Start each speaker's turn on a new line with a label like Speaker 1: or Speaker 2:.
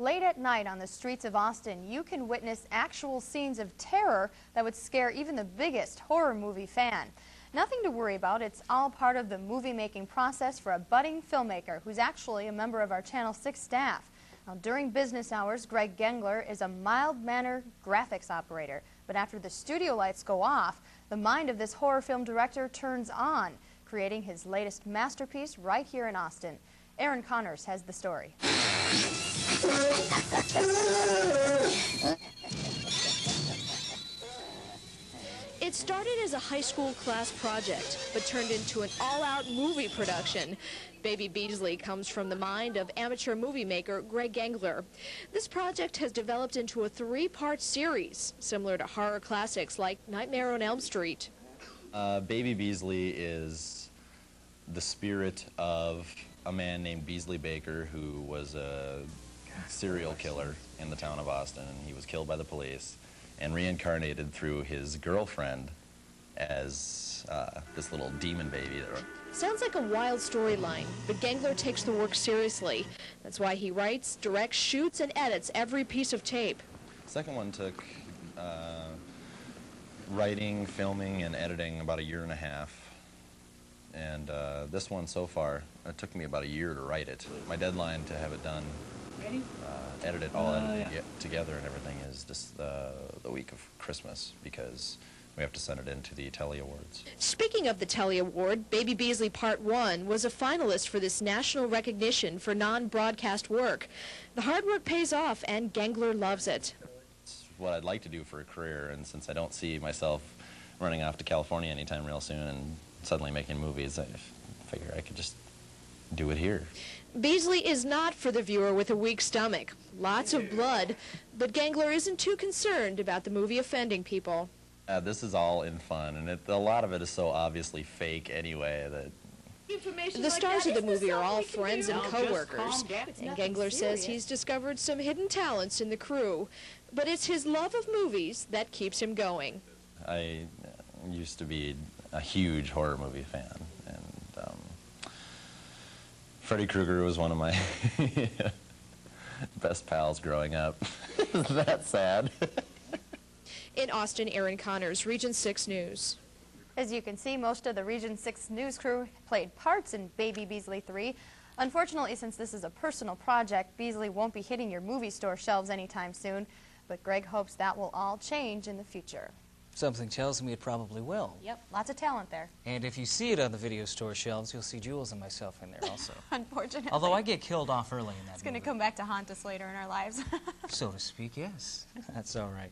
Speaker 1: Late at night on the streets of Austin, you can witness actual scenes of terror that would scare even the biggest horror movie fan. Nothing to worry about. It's all part of the movie-making process for a budding filmmaker who's actually a member of our Channel 6 staff. Now, during business hours, Greg Gengler is a mild-mannered graphics operator. But after the studio lights go off, the mind of this horror film director turns on, creating his latest masterpiece right here in Austin. Erin Connors has the story.
Speaker 2: It started as a high school class project, but turned into an all-out movie production. Baby Beasley comes from the mind of amateur movie maker Greg Gengler. This project has developed into a 3-part series, similar to horror classics like Nightmare on Elm Street.
Speaker 3: Baby Beasley is the spirit of a man named Beasley Baker, who was a serial killer in the town of Austin, and he was killed by the police and reincarnated through his girlfriend as this little demon baby.
Speaker 2: Sounds like a wild storyline, but Gengler takes the work seriously. That's why he writes, directs, shoots, and edits every piece of tape.
Speaker 3: The second one took writing, filming, and editing about 1.5 years. And this one so far, it took me about 1 year to write it. My deadline to have it done, edit it all together and everything is just the week of Christmas, because we have to send it in to the Telly Awards.
Speaker 2: Speaking of the Telly Award, Baby Beasley Part 1 was a finalist for this national recognition for non-broadcast work. The hard work pays off, and Gengler loves it.
Speaker 3: It's what I'd like to do for a career, and since I don't see myself running off to California anytime real soon and suddenly making movies, I figure I could just do it here.
Speaker 2: Beasley is not for the viewer with a weak stomach. Lots of blood, but Gengler isn't too concerned about the movie offending people.
Speaker 3: This is all in fun, and a lot of it is so obviously fake anyway that...
Speaker 2: The stars of the movie are all friends and co-workers, and Gengler says he's discovered some hidden talents in the crew, but it's his love of movies that keeps him going.
Speaker 3: I used to be a huge horror movie fan, and Freddy Krueger was one of my best pals growing up. That's sad.
Speaker 2: In Austin, Erin Connors, Region 6 News.
Speaker 1: As you can see, most of the Region 6 news crew played parts in Baby Beasley 3. Unfortunately, since this is a personal project, Beasley won't be hitting your movie store shelves anytime soon, but Greg hopes that will all change in the future.
Speaker 4: Something tells me it probably will.
Speaker 1: Yep, lots of talent there.
Speaker 4: And if you see it on the video store shelves, you'll see Jules and myself in there also.
Speaker 1: Unfortunately.
Speaker 4: Although I get killed off early in that
Speaker 1: It's going to come back to haunt us later in our lives.
Speaker 4: So to speak, yes. That's all right.